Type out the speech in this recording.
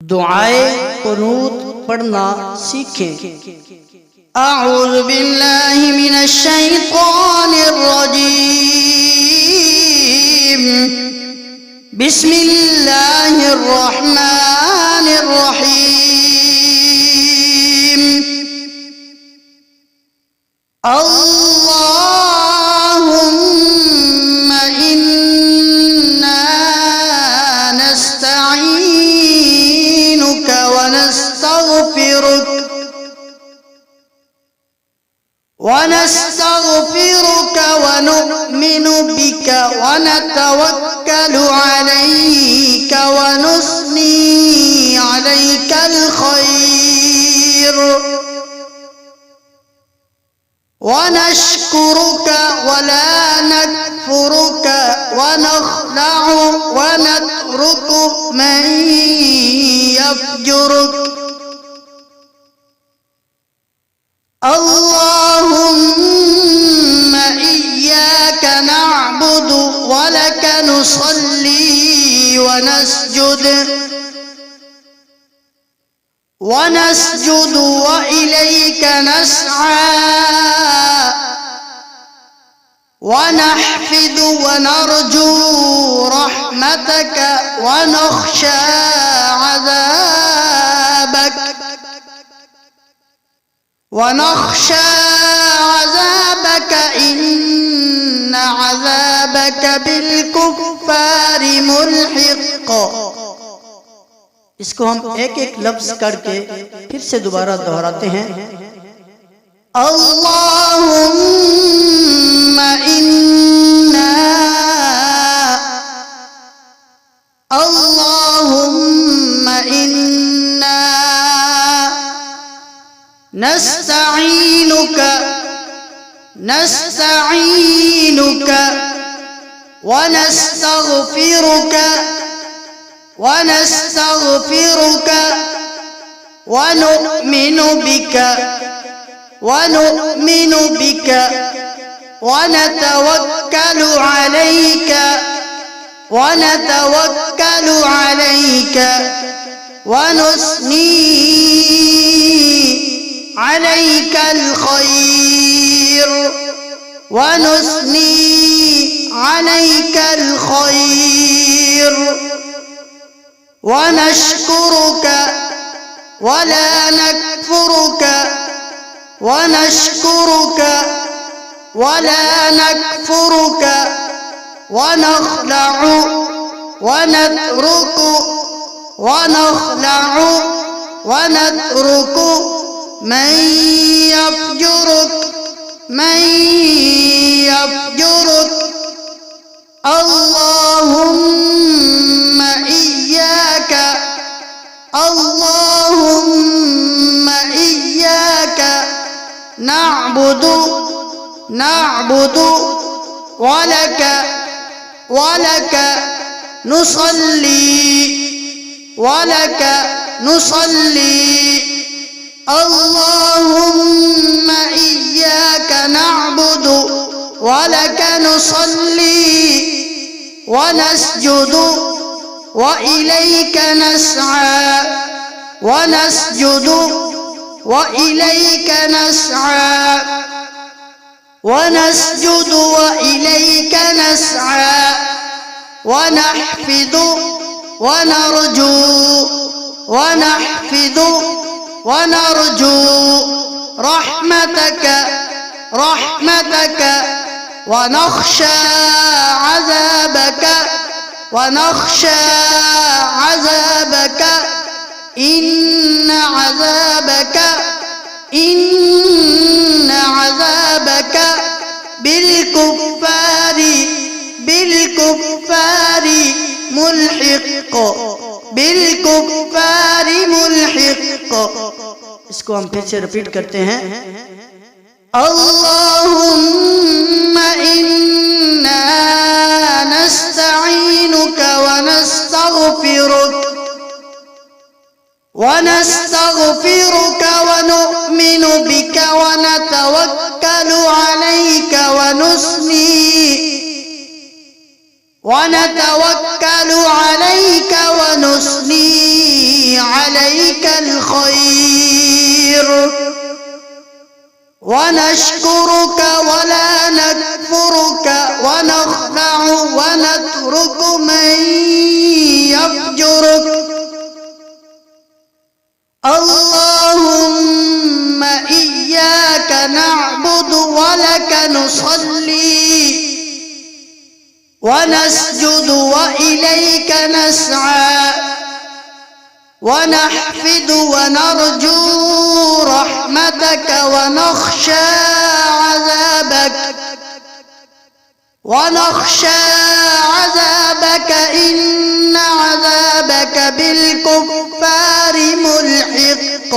दुआए कुनूत पढ़ना सीखें। अऊज़ु बिल्लाहि मिनश शैतानिर रजीम। बिस्मिल्लाहिर रहमानिर रहीम। अल्लाहुम्मा इन्ना नस्तईनुका व नस्तगफिरुक ونؤمن بك ونتوكل عليك ونثني عليك الخير ونشكرك ولا نكفرك ونخلع ونترك من يفجرك اللهم إياك نعبد ولك نصلي ونسجد وإليك نسعى ونحفد ونرجو رحمتك ونخشى عذابك إن عذابك بالكفار ملحق। इसको हम एक एक लफ्ज करके फिर से दोबारा दोहराते हैं। अल्लाहुम्मा इन्ना नस्तईनुका ونستغفرك ونؤمن بك ونتوكل عليك ونثني عليك الخير ونشكرك ولا نكفرك ونخلع ونترك من يفجرك اللهم إياك نعبد ولك نصلي اللهم إياك نعبد ولك نصلي ونسجد وإليك نسعى ونحفد ونرجو رحمتك ونخشى عذابك إن عذابك بالكفار ملحق। इसको हम फिर से रिपीट करते हैं। अल्लाहुम्मा इन्ना नस्तईनुका ونستغفرك ونؤمن بك ونتوكل عليك ونثني عليك الخير ونشكرك ولا نكفرك ونخدع ونترك من يفجرك اللهم إياك نعبد ولك نصلي ونسجد وإليك نسعى ونحفد ونرجو رحمتك ونخشى عذابك إن عذابك بالكفار ملحق